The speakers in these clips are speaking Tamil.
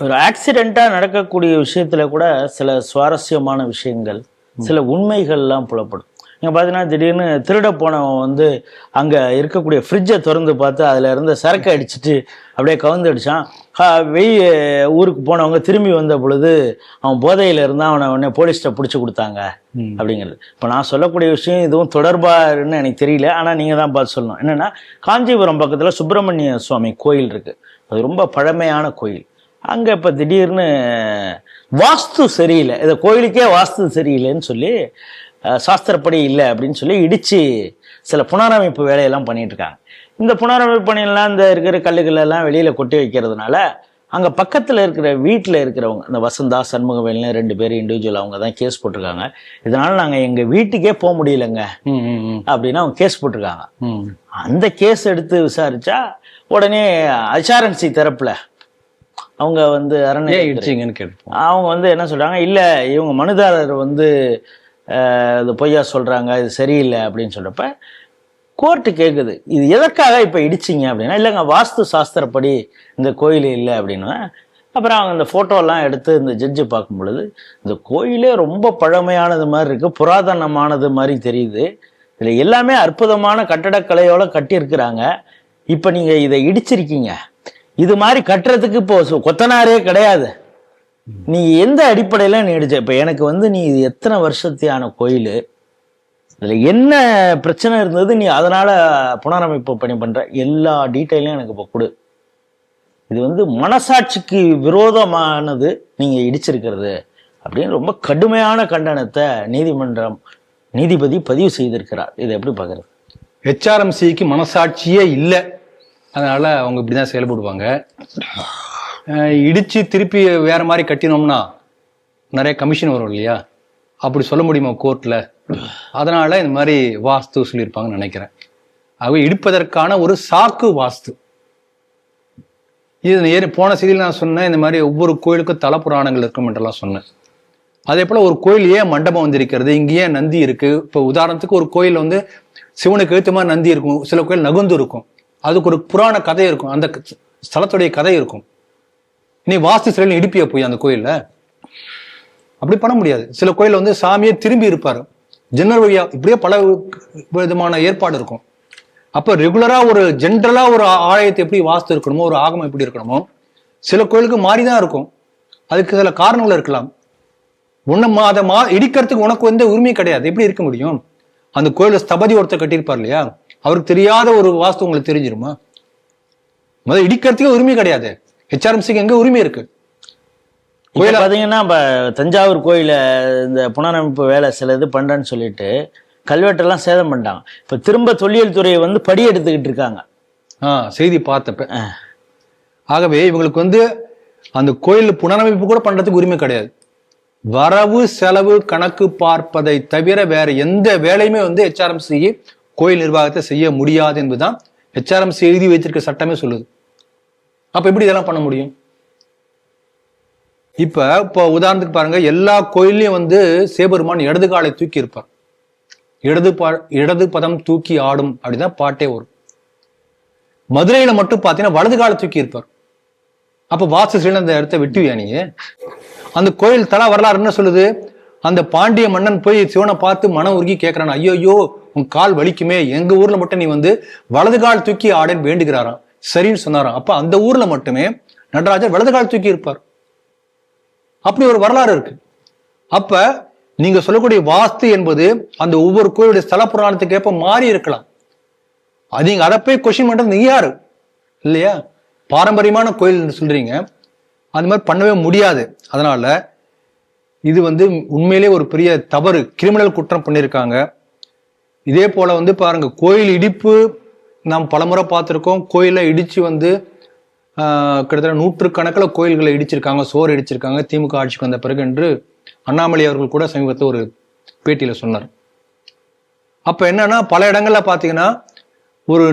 ஒரு ஆக்சிடென்ட்டா நடக்கக்கூடிய விஷயத்துல கூட சில சுவாரஸ்யமான விஷயங்கள், சில உண்மைகள்லாம் புலப்படும். நீங்க பார்த்தீங்கன்னா, திடீர்னு திருட போனவன் வந்து அங்க இருக்கக்கூடிய ஃப்ரிட்ஜை திறந்து பார்த்து அதுல இருந்த சரக்கு அடிச்சிட்டு அப்படியே கவுந்து அடிச்சான். ஊருக்கு போனவங்க திரும்பி வந்த பொழுது அவன் போதையில இருந்தா அவனை உடனே போலீஸ்ட்ட பிடிச்சி கொடுத்தாங்க அப்படிங்கிறது. இப்போ நான் சொல்லக்கூடிய விஷயம் இதுவும் தொடர்பாருன்னு எனக்கு தெரியல, ஆனா நீங்க தான் பார்த்து சொல்லணும். என்னன்னா, காஞ்சிபுரம் பக்கத்துல சுப்பிரமணிய சுவாமி கோயில் இருக்கு. அது ரொம்ப பழமையான கோயில். அங்க இப்ப திடீர்னு வாஸ்து சரியில்லை, இந்த கோயிலுக்கே வாஸ்து சரியில்லைன்னு சொல்லி சாஸ்திரப்படி இல்லை அப்படின்னு சொல்லி இடிச்சு சில புனரமைப்பு வேலையெல்லாம் பண்ணிட்டு இருக்காங்க. இந்த புனரமைப்பு பணியெல்லாம் இந்த இருக்கிற கல்லுகள் எல்லாம் வெளியில கொட்டி வைக்கிறதுனால அங்க பக்கத்துல இருக்கிற வீட்டுல இருக்கிறவங்க, இந்த வசந்தா சண்முகவேல்னு 2 பேர் இண்டிவிஜுவல், அவங்க தான் கேஸ் போட்டிருக்காங்க. இதனால நாங்க எங்க வீட்டுக்கே போக முடியலங்க அப்படின்னு அவங்க கேஸ் போட்டிருக்காங்க. அந்த கேஸ் எடுத்து விசாரிச்சா உடனே அச்சாரன்சி தரப்புல அவங்க வந்து அவங்க வந்து என்ன சொல்றாங்க, இல்ல இவங்க மனுதாரர் வந்து இது பொய்யா சொல்றாங்க, இது சரியில்லை அப்படின்னு சொல்றப்ப கோர்ட்டு கேட்குது, இது எதற்காக இப்ப இடிச்சிங்க அப்படின்னா, இல்லைங்க வாஸ்து சாஸ்திரப்படி இந்த கோயில் இல்லை அப்படின்னு. அப்புறம் அவங்க இந்த போட்டோலாம் எடுத்து இந்த ஜட்ஜு பார்க்கும் பொழுது இந்த கோயிலே ரொம்ப பழமையானது மாதிரி இருக்கு, புராதனமானது மாதிரி தெரியுது, இதுல எல்லாமே அற்புதமான கட்டடக்கலையோட கட்டியிருக்கிறாங்க, இப்ப நீங்க இதை இடிச்சிருக்கீங்க, இது மாதிரி கட்டுறதுக்கு இப்போ கொத்தனாரே கிடையாது, நீ எந்த அடிப்படையில நீ இடிச்ச, இப்ப எனக்கு வந்து நீ இது எத்தனை வருஷத்தியான கோயில், இதுல என்ன பிரச்சனை இருந்தது, நீ அதனால புனரமைப்பு பணி பண்ற, எல்லா டீட்டெயிலும் எனக்கு இப்போ கொடு, இது வந்து மனசாட்சிக்கு விரோதமானது நீங்க இடிச்சிருக்கிறது அப்படின்னு ரொம்ப கடுமையான கண்டனத்தை நீதிபதி பதிவு செய்திருக்கிறார். இதை எப்படி பாக்குறது? ஹெச்ஆர்எம்சிக்கு மனசாட்சியே இல்லை, அதனால அவங்க இப்படிதான் செயல்படுவாங்க. இடிச்சு திருப்பி வேற மாதிரி கட்டினோம்னா நிறைய கமிஷன் வரும் இல்லையா, அப்படி சொல்ல முடியுமா கோர்ட்ல? அதனால இந்த மாதிரி வாஸ்து சொல்லியிருப்பாங்கன்னு நினைக்கிறேன். ஆகவே இடிப்பதற்கான ஒரு சாக்கு வாஸ்து இது. போன செய்தியில் நான் சொன்னேன், இந்த மாதிரி ஒவ்வொரு கோயிலுக்கும் தல புராணங்கள் இருக்கும் என்றெல்லாம் சொன்னேன். அதே போல ஒரு கோயில் ஏன் மண்டபம் வந்திருக்கிறது, இங்க ஏன் நந்தி இருக்கு? இப்போ உதாரணத்துக்கு ஒரு கோயில் வந்து சிவனுக்கு எழுத்து மாதிரி நந்தி இருக்கும், சில கோயில் நகுந்து இருக்கும், அதுக்கு ஒரு புராண கதை இருக்கும், அந்த ஸ்தலத்துடைய கதை இருக்கும். நீ வாஸ்து சிலையில் இடிப்பிய போய் அந்த கோயில்ல அப்படி பண்ண முடியாது. சில கோயில வந்து சாமியே திரும்பி இருப்பாரு, ஜன்னல் வழியா, இப்படியே பல விதமான ஏற்பாடு இருக்கும். அப்ப ரெகுலரா ஒரு ஜென்ரலா ஒரு ஆலயத்தை எப்படி வாஸ்து இருக்கணுமோ, ஒரு ஆகமம் எப்படி இருக்கணுமோ, சில கோயிலுக்கு மாறிதான் இருக்கும். அதுக்கு சில காரணங்கள் இருக்கலாம். அதை இடிக்கிறதுக்கு உனக்கு வந்து உரிமை கிடையாது, எப்படி இருக்க முடியும்? அந்த கோயில ஸ்தபதி ஒருத்தர் கட்டியிருப்பார் இல்லையா, அவருக்கு தெரியாத ஒரு வாஸ்து உங்களுக்கு தெரிஞ்சிருமா? முதல்ல இடிக்கிறதுக்கே உரிமை கிடையாது. ஹெச்ஆர்எம்சிக்கு எங்க உரிமை இருக்கு? கோயில பாத்தீங்கன்னா இப்ப தஞ்சாவூர் கோயில இந்த புனரமைப்பு வேலை சில இது பண்றேன்னு சொல்லிட்டு கல்வெட்டெல்லாம் சேதம் பண்ணிட்டாங்க. இப்ப திரும்ப தொல்லியல் துறையை வந்து படி எடுத்துக்கிட்டு இருக்காங்க. செய்தி பார்த்தப்ப. ஆகவே இவங்களுக்கு வந்து அந்த கோயில் புனரமைப்பு கூட பண்றதுக்கு உரிமை கிடையாது. வரவு செலவு கணக்கு பார்ப்பதை தவிர வேற எந்த வேலையுமே வந்து ஹெச்ஆர்எம்சி கோயில் நிர்வாகத்தை செய்ய முடியாது என்பதுதான் ஹெச்ஆர்எம்சி எழுதி வைத்திருக்க சட்டமே சொல்லுது. அப்ப எப்படி இதெல்லாம் பண்ண முடியும்? இப்போ உதாரணத்துக்கு பாருங்க, எல்லா கோயிலையும் வந்து சிவபெருமான் இடது காலை தூக்கி இருப்பார், இடது பதம் தூக்கி ஆடும் அப்படிதான் பாட்டே வரும். மதுரையில மட்டும் பாத்தீங்கன்னா வலது காலை தூக்கி இருப்பார். அப்ப வாஸ்து சில அந்த இடத்த வெட்டுவியா நீ? அந்த கோயில் தலா வரலாறு என்ன சொல்லுது? அந்த பாண்டிய மன்னன் போய் சிவனை பார்த்து மனம் உருகி கேட்கிறான், ஐயோ உன் கால் வலிக்குமே, எங்க ஊர்ல மட்டும் நீ வந்து வலது கால் தூக்கி ஆடுன்னு வேண்டுகிறாராம். சரின்னு சொன்னாராம். அப்ப அந்த ஊர்ல மட்டுமே நடராஜர் வலது கால் தூக்கி இருப்பார். அப்படி ஒரு வரலாறு இருக்கு. அப்ப நீங்க சொல்லக்கூடிய வாஸ்து என்பது அந்த ஒவ்வொரு கோயிலுடைய ஸ்தல புராணத்துக்கு ஏற்ப மாறி இருக்கலாம். அது நீங்க அதை போய் கொஸ்டின் பண்றது நீங்க யாரு இல்லையா? பாரம்பரியமான கோயில் சொல்றீங்க, அந்த மாதிரி பண்ணவே முடியாது. அதனால இது வந்து உண்மையிலே ஒரு பெரிய தவறு, கிரிமினல் குற்றம் பண்ணியிருக்காங்க. இதே போல வந்து பாருங்க, கோயில் இடிப்பு நாம் பலமுறை பார்த்திருக்கோம். கோயில இடிச்சு வந்து கிட்டத்தட்ட 100கணக்கில் கோயில்களை இடிச்சிருக்காங்க, சோறு இடிச்சிருக்காங்க திமுக ஆட்சிக்கு வந்த பிறகு என்று அண்ணாமலை அவர்கள் கூட சமீபத்தில் ஒரு பேட்டியில சொன்னார். அப்ப என்னன்னா, பல இடங்கள்ல பாத்தீங்கன்னா ஒரு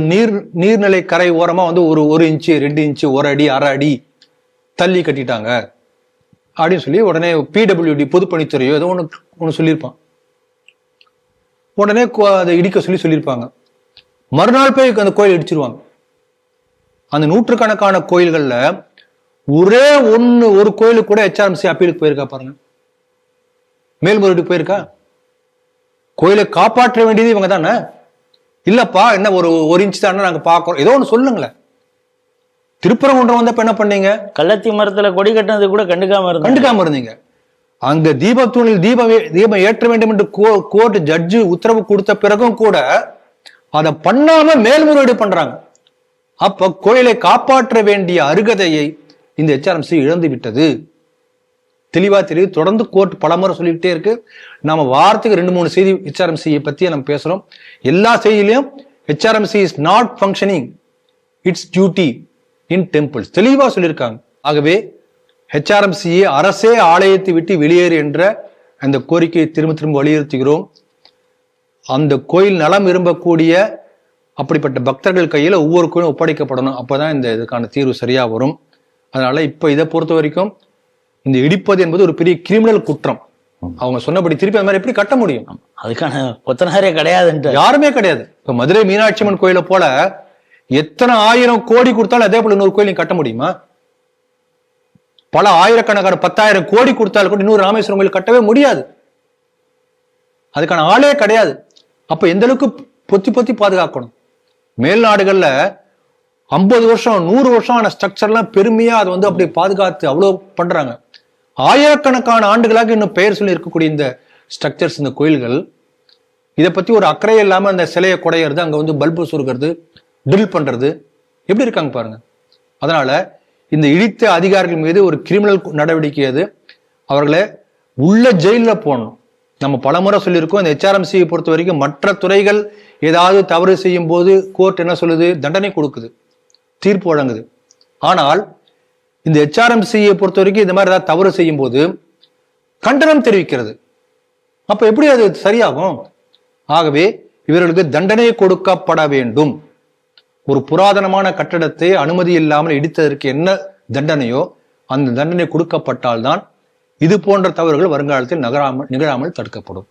நீர்நிலை கரை ஓரமா வந்து ஒரு இன்ச்சு 2 இன்ச்சு 1 அடி 1/2 அடி தள்ளி கட்டிட்டாங்க அப்படின்னு சொல்லி உடனே பிடபிள்யூடி பொதுப்பணித்துறையோ ஏதோ ஒன்று சொல்லியிருப்பான். உடனே அதை இடிக்க சொல்லியிருப்பாங்க. மறுநாள் போய் அந்த கோயில் இடிச்சிருவாங்க. அந்த 100கணக்கான கோயில்கள்ல ஒரே ஒரு கோயிலுக்கு கூட HRMC அப்பீலுக்கு போயிருக்கா பாருங்க, மேல்முறையீடு போயிருக்கா? கோயிலை காப்பாற்ற வேண்டியது இவங்க தானே. இல்லப்பா என்ன ஒரு இன்ச் தானே நாங்க பாக்குறோம், ஏதோ ஒண்ணு சொல்லுங்களேன். திருப்பரங்குன்றம் வந்தப்ப என்ன பண்ணீங்க? கள்ளத்தி மரத்துல கொடி கட்டினது கூட கண்டுக்காம இருந்தீங்க. அங்க தீபத்தூணில் தீபம் ஏற்ற வேண்டும் என்று கோர்ட் ஜட்ஜு உத்தரவு கொடுத்த பிறகும் கூட அதை பண்ணாம மேல்முறையீடு பண்றாங்க. அப்ப கோயிலை காப்பாற்ற வேண்டிய அருகதையை இந்த HRMC இழந்து விட்டது. தெளிவா தெரியுது. தொடர்ந்து கோர்ட் பலமுறை சொல்லிக்கிட்டே இருக்கு. நாம வாரத்துக்கு 2-3 செய்தி HRMC பத்தி நம்ம பேசுறோம். எல்லா செய்தியிலையும் HRMC is not functioning it's duty in temples தெளிவா சொல்லியிருக்காங்க. ஆகவே HRMC அரசே ஆலயத்தை விட்டு வெளியேறு என்ற அந்த கோரிக்கையை திரும்ப திரும்ப வலியுறுத்துகிறோம். அந்த கோயில் நலம் விரும்பக்கூடிய அப்படிப்பட்ட பக்தர்கள் கையில ஒவ்வொரு கோயிலும் ஒப்படைக்கப்படணும். அப்பதான் இந்த இதுக்கான தீர்வு சரியா வரும். அதனால இப்ப இதை பொறுத்த வரைக்கும் இந்த இடிப்பது என்பது ஒரு பெரிய கிரிமினல் குற்றம். அவங்க சொன்னபடி திருப்பி அந்த மாதிரி எப்படி கட்ட முடியும்? அதுக்கான கொத்தனாரே கிடையாது, யாருமே கிடையாது. இப்ப மதுரை மீனாட்சி அம்மன் கோயிலை போல எத்தனை 1000 கோடி கொடுத்தாலும் அதே போல இன்னொரு கோயில் கட்ட முடியுமா? பல ஆயிரக்கணக்கான 10,000 கோடி கொடுத்தாலும் கூட இன்னொரு ராமேஸ்வரம் கோயில் கட்டவே முடியாது. அதுக்கான ஆளே கிடையாது. அப்ப எந்த அளவுக்கு பொத்தி பாதுகாக்கணும்? மேல் நாடுகள்ல 50 வருஷம் 100 வருஷம் ஆன ஸ்ட்ரக்சர்லாம் பெருமையா அதை அப்படி பாதுகாத்து அவ்வளவு பண்றாங்க. ஆயிரக்கணக்கான ஆண்டுகளாக இன்னும் பெயர் சொல்லி இருக்கக்கூடிய இந்த ஸ்ட்ரக்சர்ஸ், இந்த கோயில்கள், இதை பத்தி ஒரு அக்கறை இல்லாம அந்த சிலையை குடையிறது, அங்க பல்பு சுருக்கிறது, ட்ரில் பண்றது எப்படி இருக்காங்க பாருங்க. அதனால இந்த இடித்த அதிகாரிகள் மீது ஒரு கிரிமினல் நடவடிக்கை அது. அவர்களை உள்ள ஜெயில போடணும். நம்ம பலமுறை சொல்லியிருக்கோம், இந்த HRMC பொறுத்த வரைக்கும் மற்ற துறைகள் ஏதாவது தவறு செய்யும் போது கோர்ட் என்ன சொல்லுது? தண்டனை கொடுக்குது, தீர்ப்பு வழங்குது. ஆனால் இந்த HRMC பொறுத்த வரைக்கும் இந்த மாதிரி ஏதாவது தவறு செய்யும் போது கண்டனம் தெரிவிக்கிறது. அப்ப எப்படி அது சரியாகும்? ஆகவே இவர்களுக்கு தண்டனை கொடுக்கப்பட வேண்டும். ஒரு புராதனமான கட்டடத்தை அனுமதி இல்லாமல் இடித்ததற்கு என்ன தண்டனையோ அந்த தண்டனை கொடுக்கப்பட்டால்தான் இது போன்ற தவறுகள் வருங்காலத்தில் நிகழாமல் தடுக்கப்படும்.